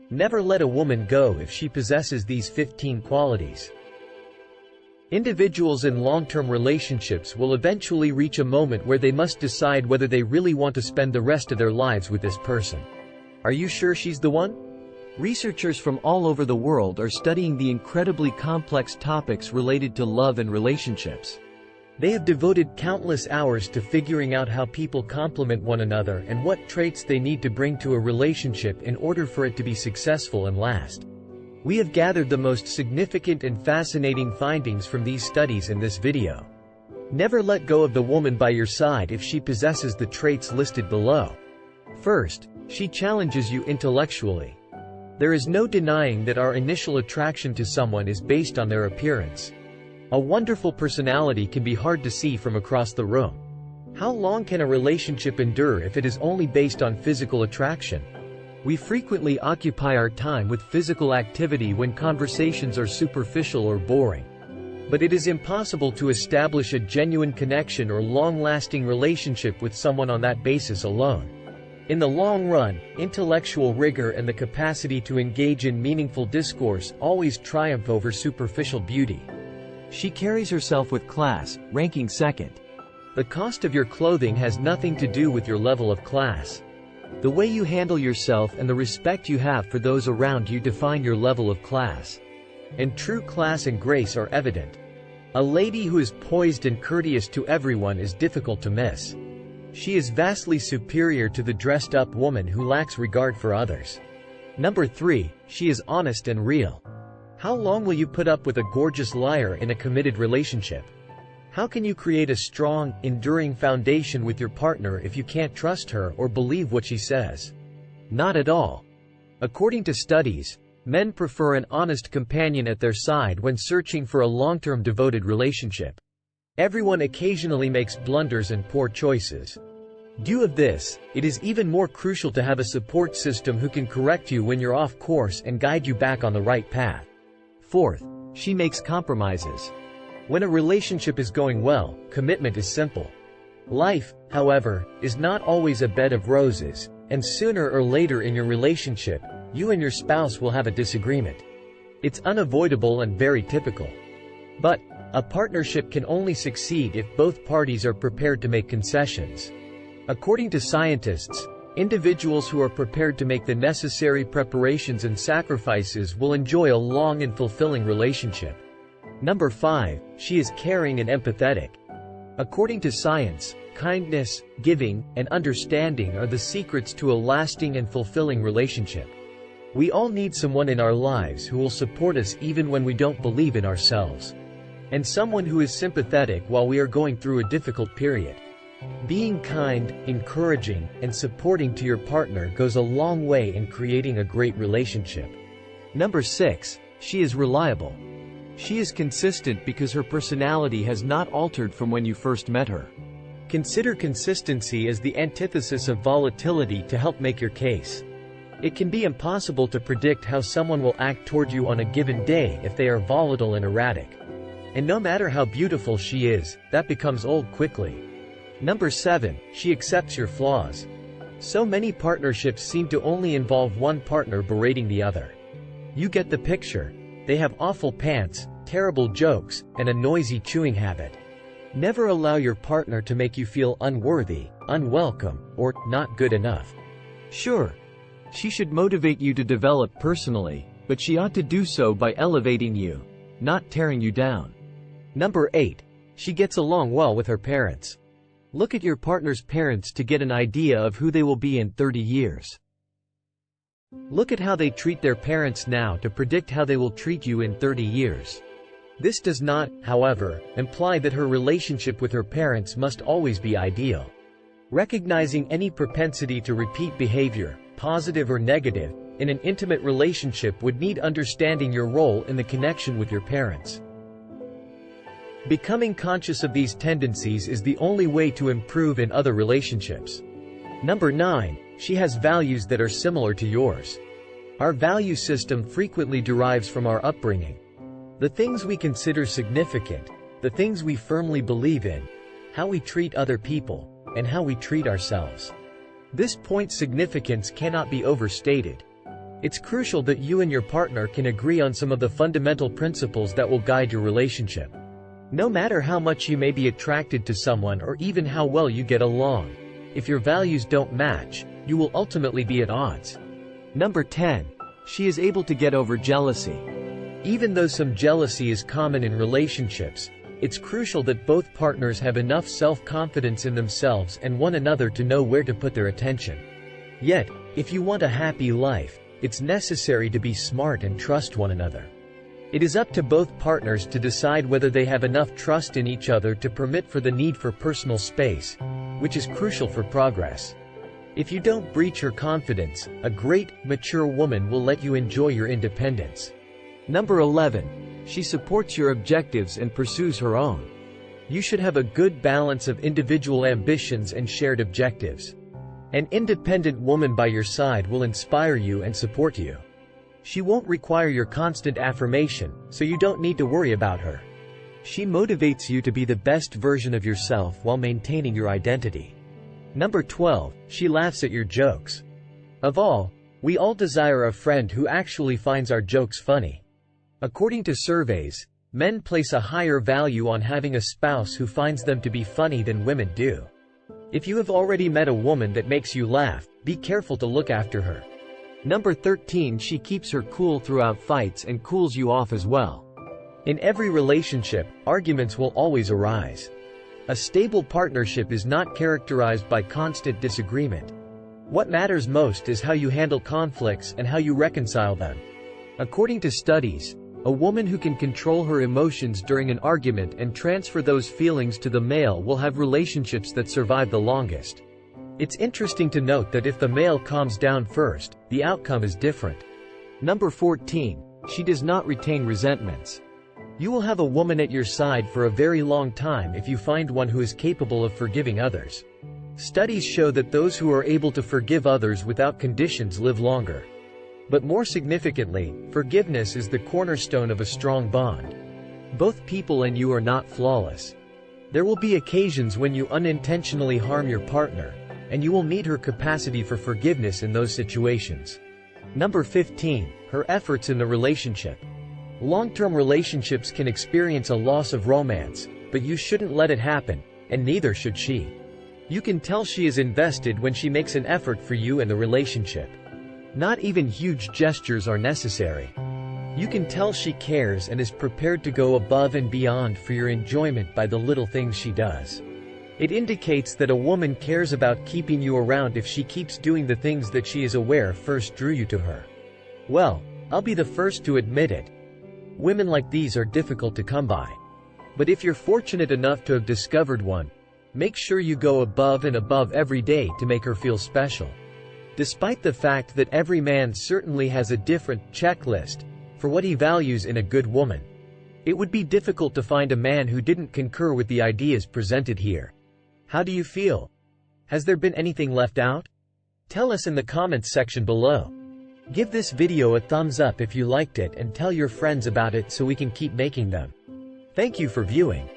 Never let a woman go if she possesses these 15 qualities. Individuals in long-term relationships will eventually reach a moment where they must decide whether they really want to spend the rest of their lives with this person. Are you sure she's the one? Researchers from all over the world are studying the incredibly complex topics related to love and relationships. They have devoted countless hours to figuring out how people complement one another and what traits they need to bring to a relationship in order for it to be successful and last. We have gathered the most significant and fascinating findings from these studies in this video. Never let go of the woman by your side if she possesses the traits listed below. First, she challenges you intellectually. There is no denying that our initial attraction to someone is based on their appearance. A wonderful personality can be hard to see from across the room. How long can a relationship endure if it is only based on physical attraction? We frequently occupy our time with physical activity when conversations are superficial or boring. But it is impossible to establish a genuine connection or long-lasting relationship with someone on that basis alone. In the long run, intellectual rigor and the capacity to engage in meaningful discourse always triumph over superficial beauty. She carries herself with class, ranking second. The cost of your clothing has nothing to do with your level of class. The way you handle yourself and the respect you have for those around you define your level of class. And true class and grace are evident. A lady who is poised and courteous to everyone is difficult to miss. She is vastly superior to the dressed-up woman who lacks regard for others. Number 3, she is honest and real. How long will you put up with a gorgeous liar in a committed relationship? How can you create a strong, enduring foundation with your partner if you can't trust her or believe what she says? Not at all. According to studies, men prefer an honest companion at their side when searching for a long-term devoted relationship. Everyone occasionally makes blunders and poor choices. Due to this, it is even more crucial to have a support system who can correct you when you're off course and guide you back on the right path. Fourth, she makes compromises. When a relationship is going well, commitment is simple. Life, however, is not always a bed of roses, and sooner or later in your relationship, you and your spouse will have a disagreement. It's unavoidable and very typical. But a partnership can only succeed if both parties are prepared to make concessions. According to scientists, individuals who are prepared to make the necessary preparations and sacrifices will enjoy a long and fulfilling relationship. Number 5, she is caring and empathetic. According to science, kindness, giving, and understanding are the secrets to a lasting and fulfilling relationship. We all need someone in our lives who will support us even when we don't believe in ourselves. And someone who is sympathetic while we are going through a difficult period. Being kind, encouraging, and supporting to your partner goes a long way in creating a great relationship. Number 6, she is reliable. She is consistent because her personality has not altered from when you first met her. Consider consistency as the antithesis of volatility to help make your case. It can be impossible to predict how someone will act toward you on a given day if they are volatile and erratic. And no matter how beautiful she is, that becomes old quickly. Number 7, she accepts your flaws. So many partnerships seem to only involve one partner berating the other. You get the picture. They have awful pants, terrible jokes, and a noisy chewing habit. Never allow your partner to make you feel unworthy, unwelcome, or not good enough. Sure, she should motivate you to develop personally, but she ought to do so by elevating you, not tearing you down. Number 8, she gets along well with her parents. Look at your partner's parents to get an idea of who they will be in 30 years. Look at how they treat their parents now to predict how they will treat you in 30 years. This does not, however, imply that her relationship with her parents must always be ideal. Recognizing any propensity to repeat behavior, positive or negative, in an intimate relationship would need understanding your role in the connection with your parents. Becoming conscious of these tendencies is the only way to improve in other relationships. Number 9, she has values that are similar to yours. Our value system frequently derives from our upbringing. The things we consider significant, the things we firmly believe in, how we treat other people, and how we treat ourselves. This point's significance cannot be overstated. It's crucial that you and your partner can agree on some of the fundamental principles that will guide your relationship. No matter how much you may be attracted to someone or even how well you get along, if your values don't match, you will ultimately be at odds. Number 10. She is able to get over jealousy. Even though some jealousy is common in relationships, it's crucial that both partners have enough self-confidence in themselves and one another to know where to put their attention. Yet, if you want a happy life, it's necessary to be smart and trust one another. It is up to both partners to decide whether they have enough trust in each other to permit for the need for personal space, which is crucial for progress. If you don't breach her confidence, a great, mature woman will let you enjoy your independence. Number 11. She supports your objectives and pursues her own. You should have a good balance of individual ambitions and shared objectives. An independent woman by your side will inspire you and support you. She won't require your constant affirmation, so you don't need to worry about her. She motivates you to be the best version of yourself while maintaining your identity. Number 12. She laughs at your jokes. Of all, we all desire a friend who actually finds our jokes funny. According to surveys, men place a higher value on having a spouse who finds them to be funny than women do. If you have already met a woman that makes you laugh, be careful to look after her. Number 13. She keeps her cool throughout fights and cools you off as well. In every relationship, arguments will always arise. A stable partnership is not characterized by constant disagreement. What matters most is how you handle conflicts and how you reconcile them. According to studies, a woman who can control her emotions during an argument and transfer those feelings to the male will have relationships that survive the longest. It's interesting to note that if the male calms down first, the outcome is different. Number 14. She does not retain resentments. You will have a woman at your side for a very long time if you find one who is capable of forgiving others. Studies show that those who are able to forgive others without conditions live longer. But more significantly, forgiveness is the cornerstone of a strong bond. Both people and you are not flawless. There will be occasions when you unintentionally harm your partner, and you will need her capacity for forgiveness in those situations. Number 15. Her efforts in the relationship. Long-term relationships can experience a loss of romance, but you shouldn't let it happen, and neither should she. You can tell she is invested when she makes an effort for you and the relationship. Not even huge gestures are necessary. You can tell she cares and is prepared to go above and beyond for your enjoyment by the little things she does. It indicates that a woman cares about keeping you around if she keeps doing the things that she is aware first drew you to her. Well, I'll be the first to admit it. Women like these are difficult to come by. But if you're fortunate enough to have discovered one, make sure you go above and above every day to make her feel special. Despite the fact that every man certainly has a different checklist for what he values in a good woman, it would be difficult to find a man who didn't concur with the ideas presented here. How do you feel? Has there been anything left out? Tell us in the comments section below. Give this video a thumbs up if you liked it and tell your friends about it so we can keep making them. Thank you for viewing.